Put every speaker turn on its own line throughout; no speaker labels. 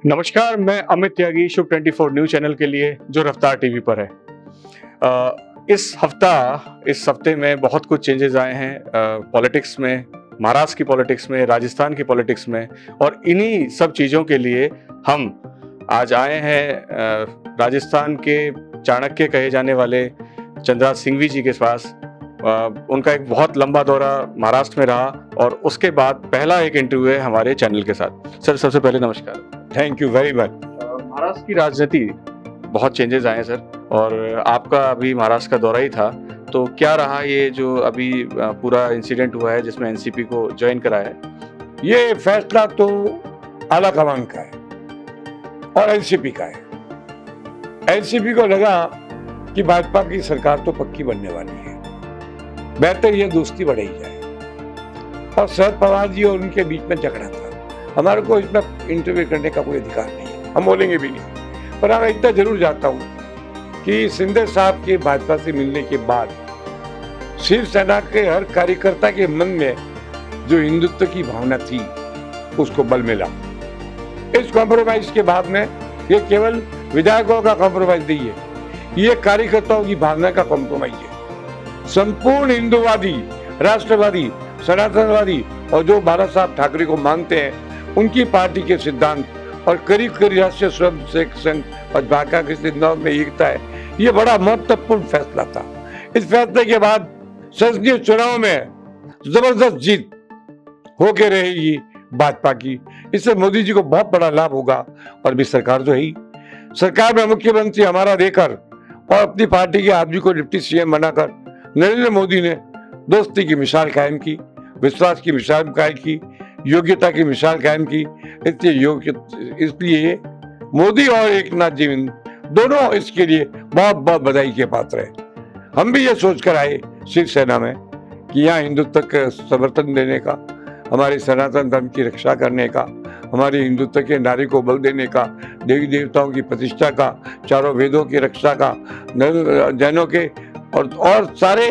नमस्कार, मैं अमित त्यागी शुभ 24 news channel के लिए जो रफ्तार टीवी पर है। इस हफ्ते में बहुत कुछ चेंजेस आए हैं पॉलिटिक्स में, महाराष्ट्र की पॉलिटिक्स में, राजस्थान की पॉलिटिक्स में, और इन्हीं सब चीज़ों के लिए हम आज आए हैं राजस्थान के चाणक्य कहे जाने वाले चंद्रराज सिंघवी जी के पास। उनका एक बहुत लंबा दौरा महाराष्ट्र में रहा और उसके बाद पहला एक इंटरव्यू है हमारे चैनल के साथ। सर, सबसे पहले नमस्कार।
Thank you very much.
Maharashtra की राजनीति बहुत चेंजेस आए हैं सर, और आपका अभी महाराष्ट्र का दौरा ही था, तो क्या रहा ये जो अभी पूरा इंसिडेंट हुआ है जिसमें एनसीपी को ज्वाइन कराया है?
ये फैसला तो आला कमान का है और एनसीपी का है। एनसीपी को लगा कि भाजपा की सरकार तो पक्की बनने वाली है, बेहतर ये दोस्ती बढ़ाई जाए, और शरद पवार जी और उनके बीच में झगड़ा था। हमारे को इसमें इंटरव्यू करने का कोई अधिकार नहीं है, हम बोलेंगे भी नहीं, पर मैं इतना जरूर जानता हूँ कि शिंदे साहब के भाजपा से मिलने के बाद शिवसेना के हर कार्यकर्ता के मन में जो हिंदुत्व की भावना थी उसको बल मिला। इस कॉम्प्रोमाइज के बाद में ये केवल विधायकों का कॉम्प्रोमाइज नहीं है, ये कार्यकर्ताओं की भावना का कॉम्प्रोमाइज है। संपूर्ण हिंदूवादी, राष्ट्रवादी, सनातनवादी और जो बाला साहब ठाकरे को मानते हैं उनकी पार्टी के सिद्धांत और करीब करीब राष्ट्रीय स्वयंसेवक संघ और भाजपा के सिद्धांत में एकता है, ये बड़ा महत्वपूर्ण फैसला था। इस फैसले के बाद संसदीय चुनाव में जबरदस्त जीत होके रहेगी भाजपा की। इससे मोदी जी को बहुत बड़ा लाभ होगा, और भी सरकार जो है, सरकार में मुख्यमंत्री हमारा देकर और अपनी पार्टी के आदमी को डिप्टी सीएम बनाकर नरेंद्र मोदी ने दोस्ती की मिसाल कायम की, विश्वास की मिसाल कायम की, योग्यता की मिसाल कायम की। इसलिए मोदी और एकनाथ जी दोनों इसके लिए बहुत बहुत बधाई के पात्र हैं। हम भी ये सोचकर आए शिवसेना में कि यहाँ हिंदुत्व का समर्थन देने का, हमारे सनातन धर्म की रक्षा करने का, हमारे हिंदुत्व के नारे को बल देने का, देवी देवताओं की प्रतिष्ठा का, चारों वेदों की रक्षा का, जैनों के और सारे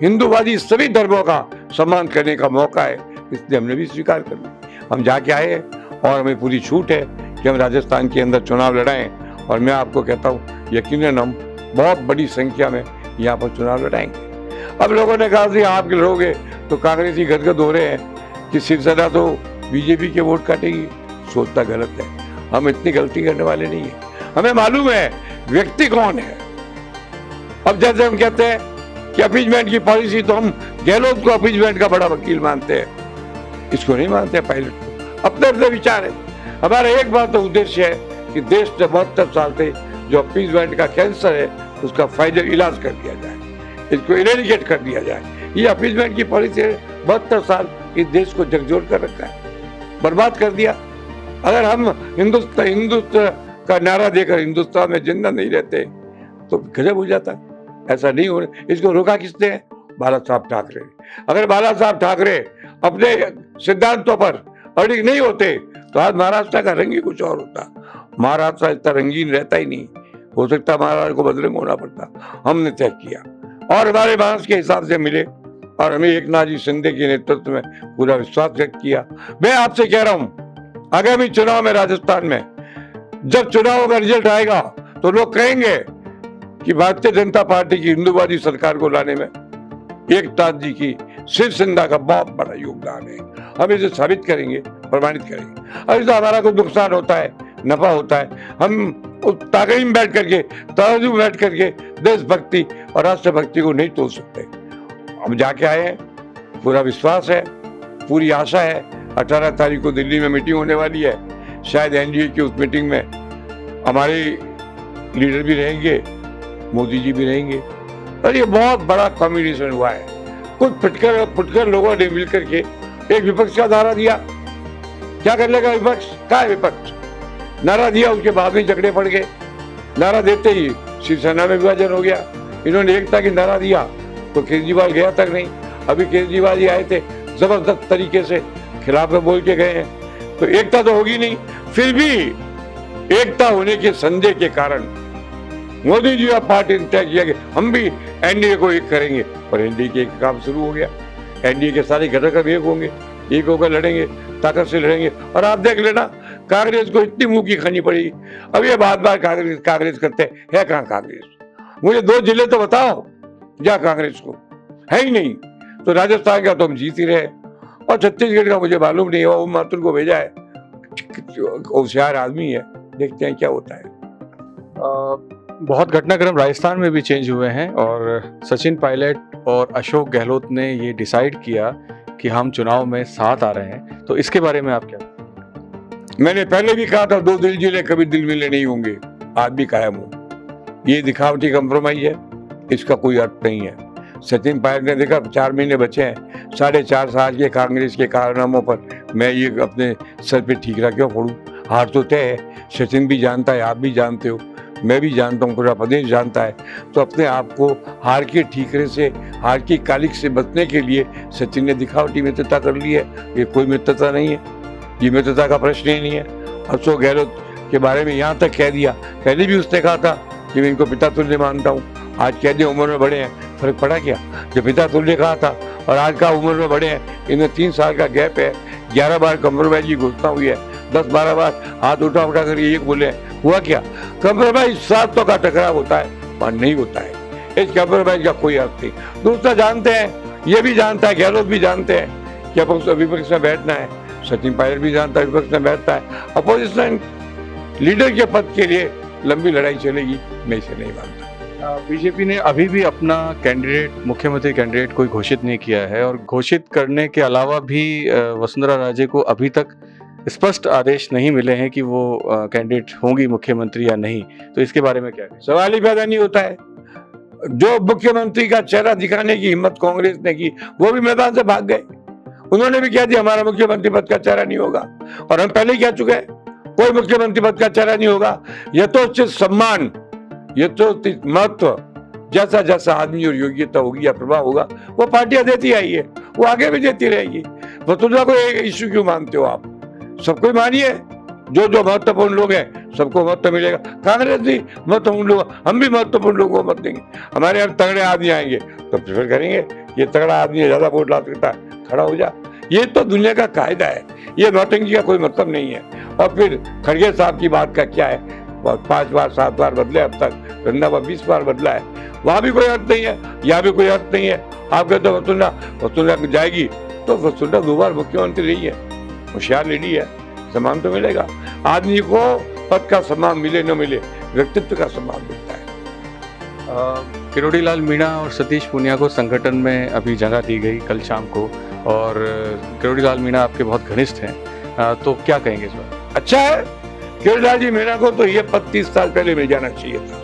हिंदूवादी सभी धर्मों का सम्मान करने का मौका है, इसलिए हमने भी स्वीकार कर लिया। हम जाके आए हैं और हमें पूरी छूट है कि हम राजस्थान के अंदर चुनाव लड़ाएं, और मैं आपको कहता हूँ यकीनन हम बहुत बड़ी संख्या में यहाँ पर चुनाव लड़ाएंगे। अब लोगों ने कहा कि आप लड़ोगे तो कांग्रेसी गदगद हो रहे हैं कि शिवसेना तो बीजेपी के वोट काटेगी। सोचना गलत है, हम इतनी गलती करने वाले नहीं है, हमें मालूम है व्यक्ति कौन है। अब जैसे हम कहते हैं कि अपीजमेंट की पॉलिसी, तो हम गहलोत को अपीजमेंट का बड़ा वकील मानते हैं, इसको नहीं मानते पायलट को। अपने अपने विचार है। हमारा एक बात तो उद्देश्य है कि देश में 72 साल से जो अपीजमेंट का कैंसर है उसका फाइनल इलाज कर दिया जाए, इसको इरेडिकेट कर दिया जाए। ये अपीजमेंट की पॉलिसी 72 साल इस देश को झकझोर कर रखा है, बर्बाद कर दिया। अगर हम हिंदुत्व का नारा देकर हिंदुस्तान में जिंदा नहीं रहते तो गजब हो जाता। ऐसा नहीं होने, इसको रोका किसने? बाला साहब ठाकरे। अगर बाला साहब ठाकरे अपने सिद्धांतों पर अड़िग नहीं होते तो आज महाराष्ट्र का रंग ही कुछ और होता। महाराष्ट्र इतना रंगीन रहता ही नहीं, हो सकता महाराष्ट्र को बदरंग होना पड़ता। हमने तय किया और हमारे मानस के हिसाब से मिले, और हमें एकनाथ जी शिंदे के नेतृत्व में पूरा विश्वास व्यक्त किया। मैं आपसे कह रहा हूं, आगामी चुनाव में राजस्थान में जब चुनाव का रिजल्ट आएगा तो लोग कहेंगे कि भारतीय जनता पार्टी की हिंदूवादी सरकार को लाने में एकनाथ जी की शिवसेना का बहुत बड़ा योगदान है। हम इसे साबित करेंगे, प्रमाणित करेंगे। और इससे हमारा कुछ नुकसान होता है, नफा होता है, हम ताकड़ी में बैठ करके, तराजू में बैठ करके देशभक्ति और राष्ट्रभक्ति को नहीं तोड़ सकते। हम जाके आए हैं, पूरा विश्वास है, पूरी आशा है। 18 तारीख को दिल्ली में मीटिंग होने वाली है, शायद एनडीए की उस मीटिंग में हमारे लीडर भी रहेंगे, मोदी जी भी रहेंगे, और ये बहुत बड़ा कॉम्बिनेशन हुआ है। कुछ फुटकर लोगों ने मिलकर के एक विपक्ष का नारा दिया। क्या कर लेगा विपक्ष? क्या है विपक्ष? नारा दिया, उसके बाद में झगड़े पड़ गए। नारा देते ही शिवसेना में विभाजन हो गया। इन्होंने एकता की नारा दिया तो केजरीवाल गया तक नहीं। अभी केजरीवाल जी आए थे, जबरदस्त तरीके से खिलाफ में बोल के गए हैं, तो एकता तो होगी नहीं। फिर भी एकता होने के संदेह के कारण मोदी जी और पार्टी ने तय किया कि हम भी एनडीए को एक करेंगे, और एनडीए के काम शुरू हो गया। एनडीए के सारे घटक अब एक होंगे, एक होकर लड़ेंगे, ताकत से लड़ेंगे। और आप देख लेना कांग्रेस को इतनी मुंह की खानी पड़ी। अब ये बार बार कांग्रेस कांग्रेस करते है कहाँ कांग्रेस? मुझे 2 जिले तो बताओ जहाँ कांग्रेस को है ही नहीं। तो राजस्थान का तो हम जीत ही रहे, और छत्तीसगढ़ का मुझे मालूम नहीं है, वो माथुर को भेजा है, होशियार आदमी है, देखते हैं क्या होता है।
बहुत घटनाक्रम राजस्थान में भी चेंज हुए हैं और सचिन पायलट और अशोक गहलोत ने ये डिसाइड किया कि हम चुनाव में साथ आ रहे हैं, तो इसके बारे में आप क्या?
मैंने पहले भी कहा था 2 दिल जिले कभी दिल मिले नहीं होंगे, आज भी कायम हूँ। ये दिखावटी कंप्रोमाइज है, इसका कोई अर्थ नहीं है। सचिन पायलट ने देखा 4 महीने बचे हैं, 4.5 साल के कांग्रेस के कारनामों पर मैं ये अपने सर पे ठीकरा क्यों फोड़ूं? हार तो तय है, सचिन भी जानता है, आप भी जानते हो, मैं भी जानता हूँ, पूरा प्रदेश जानता है। तो अपने आप को हार के ठीकरे से, हार की कालिक से बचने के लिए सचिन ने दिखावटी मित्रता कर ली है। ये कोई मित्रता नहीं है, ये मित्रता का प्रश्न ही नहीं है। अशोक गहलोत के बारे में यहाँ तक कह दिया, पहले भी उसने कहा था कि मैं इनको पिता तुल्य मानता हूँ, आज कह दिया उम्र में बड़े हैं, फर्क पड़ा क्या? जब पिता तुल्य कहा था और आज का उम्र में बड़े हैं, इनमें 3 साल का गैप है। 11 बार कंप्रोमाइज की घोषणा हुई है, 10-12 बार हाथ उठा कर ये बोले, हुआ क्या? कंप्रोमाइज स्वार्थों का टकराव होता है, पर नहीं होता है। इस कंप्रोमाइज का कोई अर्थ नहीं। दूसरा जानते हैं, ये भी जानता है, गहलोत भी जानते हैं कि विपक्ष में बैठना है, सचिन पायलट भी जानता है विपक्ष में बैठता है। अपोजिशन लीडर के पद के लिए लंबी लड़ाई चलेगी, मैं इसे नहीं मानता।
बीजेपी ने अभी भी अपना कैंडिडेट, मुख्यमंत्री कैंडिडेट कोई घोषित नहीं किया है और घोषित करने के अलावा भी वसुंधरा राजे को अभी तक स्पष्ट आदेश नहीं मिले हैं कि वो कैंडिडेट होंगी मुख्यमंत्री या नहीं, तो इसके बारे में क्या है?
सवाल ही पैदा नहीं होता है। जो मुख्यमंत्री का चेहरा दिखाने की हिम्मत कांग्रेस ने की, वो भी मैदान से भाग गए। उन्होंने भी कह दिया हमारा मुख्यमंत्री पद का चेहरा नहीं होगा, और हम पहले ही कह चुके हैं कोई मुख्यमंत्री पद का चेहरा नहीं होगा। यथोचित सम्मान, यथोचित महत्व, जैसा जैसा आदमी और योग्यता होगी या प्रभाव होगा, वो पार्टियां देती आई है, वो आगे भी देती रहेगी। वसुंधरा को एक इश्यू क्यों मानते हो आप? सबको मानिए, जो जो महत्वपूर्ण लोग हैं सबको महत्व मिलेगा। कांग्रेस भी महत्वपूर्ण लोग, हम भी महत्वपूर्ण लोगों को मत देंगे। हमारे यहाँ तगड़े आदमी आएंगे तो प्रेफर करेंगे, ये तगड़ा आदमी है, ज्यादा वोट ला सकता है, खड़ा हो जा। ये तो दुनिया का कायदा है, ये नौटंकी का कोई मतलब नहीं है। और फिर खड़गे साहब की बात का क्या है? 5 बार 7 बार बदले अब तक, रंधावा 20 बार बदला है, वहां भी कोई अर्थ नहीं है, यहाँ भी कोई अर्थ नहीं है। आप कहते हो वसुंधरा जाएगी, तो वसुंधरा 2 बार मुख्यमंत्री रही है, होशियार लेडी है, सम्मान तो मिलेगा। आदमी को पद का सम्मान मिले न मिले, व्यक्तित्व का सम्मान मिलता है।
किरोड़ी लाल मीणा और सतीश पूनिया को संगठन में अभी जगह दी गई कल शाम को, और किरोड़ी लाल मीणा आपके बहुत घनिष्ठ हैं, तो क्या कहेंगे इस बार?
अच्छा है, किरोड़ी लाल जी मीणा को तो ये पद 30 साल पहले मिल जाना चाहिए था।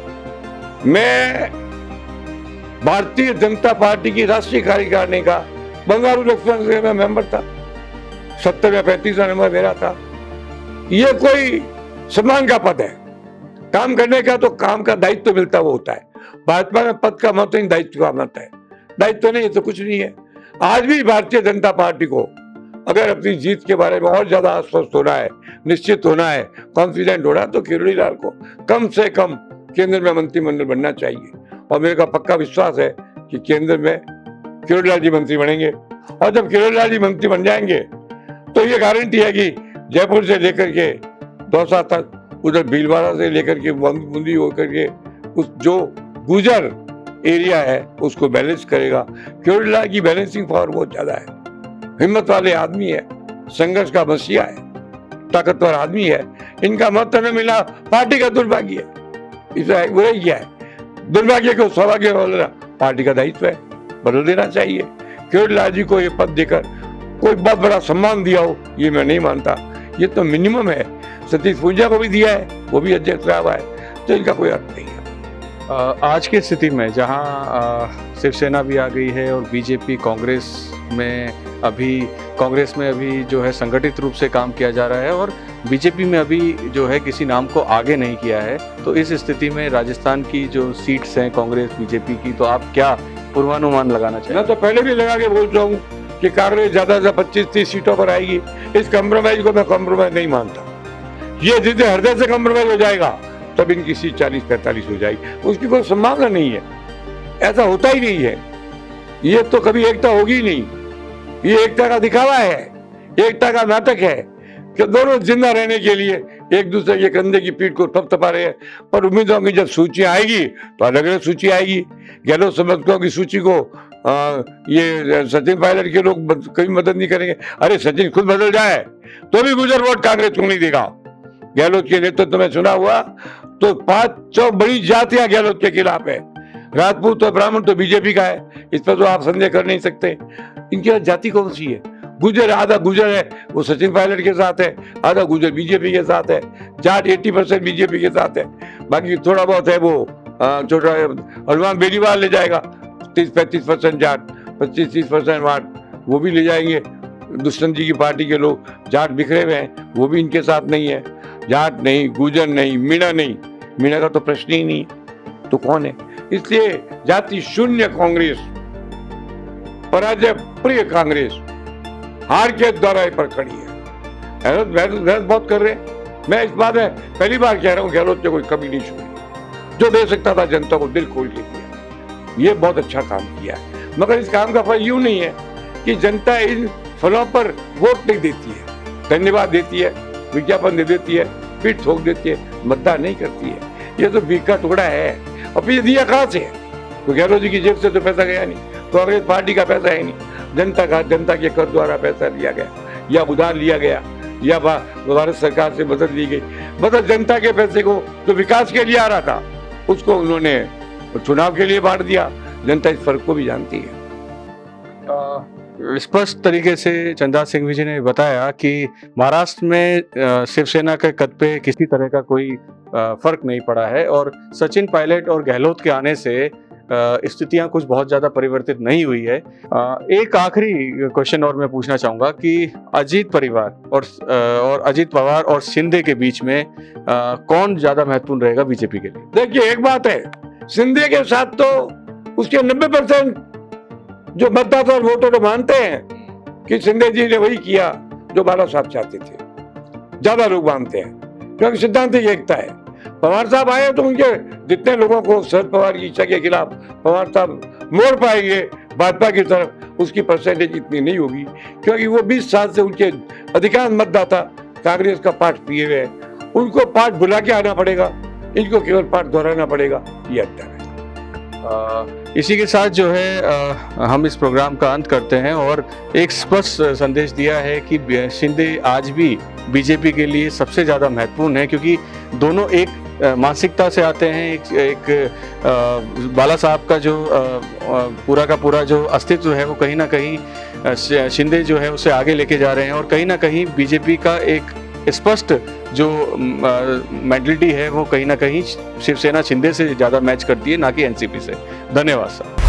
मैं भारतीय जनता पार्टी की राष्ट्रीय कार्यकारिणी का बंगारू लक्ष्मण में मेंबर था, 70 या 35 नंबर मेरा था। ये कोई सम्मान का पद है, काम करने का तो काम का दायित्व तो मिलता वो होता है। भाजपा में पद का महत्व नहीं, दायित्व का महत्व है। दायित्व नहीं है तो कुछ नहीं है। आज भी भारतीय जनता पार्टी को अगर अपनी जीत के बारे में और ज्यादा आश्वस्त होना है, निश्चित होना है, कॉन्फिडेंट होना है, तो किरोड़ी लाल को कम से कम केंद्र में मंत्रिमंडल बनना चाहिए। और मेरे का पक्का विश्वास है कि केंद्र में किरोड़ी लाल जी मंत्री बनेंगे। और जब किरोड़ी लाल जी मंत्री बन जाएंगे तो ये गारंटी है कि जयपुर से लेकर के दौसा तक, उधर भीलवाड़ा से लेकर के बूंदी होकर के उस जो गुजर एरिया है उसको बैलेंस करेगा। किरोड़ी लाल की बैलेंसिंग पावर बहुत ज्यादा है, हिम्मत वाले आदमी है, संघर्ष का मसीहा है, ताकतवर आदमी है। इनका मत न मिला पार्टी का दुर्भाग्य है, इसे बुराई क्या है? दुर्भाग्य को सौभाग्य बोलना पार्टी का दायित्व है, बदल देना चाहिए। किरोड़ी लाल जी को ये पद देकर कोई बहुत बड़ा सम्मान दिया हो, ये मैं नहीं मानता। ये तो मिनिमम है। सतीश पूनिया को भी दिया है, वो भी अध्यक्ष रहा हुआ है, तो इनका कोई अर्थ नहीं है।
आज की स्थिति में जहां शिवसेना भी आ गई है और बीजेपी कांग्रेस में अभी जो है संगठित रूप से काम किया जा रहा है, और बीजेपी में अभी जो है किसी नाम को आगे नहीं किया है, तो इस स्थिति में राजस्थान की जो सीट्स हैं कांग्रेस बीजेपी की, तो आप क्या पूर्वानुमान लगाना चाहिए?
मैं तो पहले भी लगा के बोल रहा हूँ कि कांग्रेस ज्यादा से 25-30 सीटों पर आएगी। इस कंप्रोमाइज को मैं कंप्रोमाइज नहीं मानता। ये जिसे हृदय से कंप्रोमाइज हो जाएगा तब इनकी सीट 40-45 हो जाएगी, उसकी कोई संभावना नहीं है, ऐसा होता ही नहीं है। ये तो कभी एकता होगी ही नहीं, ये एकता का दिखावा है, एकता का नाटक है। कि दोनों जिंदा रहने के लिए एक दूसरे के कंधे की पीठ को थपथपा रहे हैं। पर उम्मीद हूं कि जब सूची आएगी तो अलग अलग सूची आएगी। गहलोत समर्थकों की सूची को ये सचिन पायलट के लोग कभी मदद नहीं करेंगे। अरे सचिन खुद बदल जाए तो भी गुजर वोट कांग्रेस को नहीं देगा। गहलोत के नेतृत्व में चुना हुआ तो 5-6 बड़ी जातियां गहलोत के खिलाफ है। राजपूत और ब्राह्मण तो बीजेपी का है, इस पर तो आप संदेह कर नहीं सकते। इनकी पास जाति कौन सी है? गुजर, आधा गुजर है वो सचिन पायलट के साथ है, आधा गुजर बीजेपी के साथ है। जाट 80% बीजेपी के साथ है, बाकी थोड़ा बहुत है वो छोटा हनुमान बेनीवाल ले जाएगा 30-35% जाट, 25-30% वाट वो भी ले जाएंगे। दुष्यंत जी की पार्टी के लोग जाट बिखरे हुए हैं, वो भी इनके साथ नहीं है। जाट नहीं, गुजर नहीं, मीणा नहीं, मीणा का तो प्रश्न ही नहीं, तो कौन है? इसलिए जाति शून्य कांग्रेस, पराजय प्रिय कांग्रेस हार के द्वारा पर खड़ी है। बहस बहुत कर रहे हैं। मैं इस बात में पहली बार कह रहा हूँ, गहलोत ने कोई कमी नहीं छोड़ी, जो दे सकता था जनता को दिल खोल के दिया। ये बहुत अच्छा काम किया है, मगर इस काम का फल यूं नहीं है कि जनता इन फलों पर वोट नहीं देती है, धन्यवाद देती है, विज्ञापन दे देती है, पीठ ठोक देती है, मतदान नहीं करती है। ये तो बीक का टुकड़ा है। और फिर दिया कहाँ से? तो गहलोत जी की जेब से तो पैसा गया नहीं, कांग्रेस पार्टी का पैसा है नहीं, जनता का, जनता के कर द्वारा पैसा लिया गया या उधार लिया गया या भारत सरकार से मदद ली गई। मतलब जनता के पैसे को जो विकास के लिए आ रहा था उसको उन्होंने चुनाव के लिए बांट दिया। जनता इस फर्क को भी जानती है।
स्पष्ट तरीके से चंद्रा सिंह जी ने बताया कि महाराष्ट्र में शिवसेना के कद पे किसी तरह का कोई फर्क नहीं पड़ा है और सचिन पायलट और गहलोत के आने से स्थितियां कुछ बहुत ज्यादा परिवर्तित नहीं हुई है। एक आखिरी क्वेश्चन और मैं पूछना चाहूंगा कि अजीत परिवार और अजीत पवार और शिंदे के बीच में कौन ज्यादा महत्वपूर्ण रहेगा बीजेपी के लिए?
देखिए, एक बात है, शिंदे के साथ तो उसके 90% जो मतदाता और वोटर मानते हैं कि शिंदे जी ने वही किया जो बाला साहब चाहते थे। ज्यादा लोग मानते हैं क्योंकि सिद्धांतिक एकता है। पवार साहब आए तो उनके जितने लोगों को शरद पवार की इच्छा के खिलाफ पवार साहब मोड़ पाएंगे भाजपा की तरफ, उसकी परसेंटेज इतनी नहीं होगी क्योंकि वो 20 साल से उनके अधिकांश मतदाता कांग्रेस का पाठ पिए हुए हैं। उनको पाठ भुला के आना पड़ेगा, इनको केवल पाठ दोहराना पड़ेगा। ये अंतर है।
इसी के साथ जो है हम इस प्रोग्राम का अंत करते हैं और एक स्पष्ट संदेश दिया है कि शिंदे आज भी बीजेपी के लिए सबसे ज़्यादा महत्वपूर्ण है क्योंकि दोनों एक मानसिकता से आते हैं। एक बाला साहब का जो पूरा का पूरा जो अस्तित्व है वो कहीं ना कहीं शिंदे जो है उसे आगे लेके जा रहे हैं और कहीं ना कहीं बीजेपी का एक स्पष्ट जो मेंटलिटी है वो कहीं ना कहीं शिवसेना शिंदे से ज़्यादा मैच करती है, ना कि एनसीपी से। धन्यवाद सर।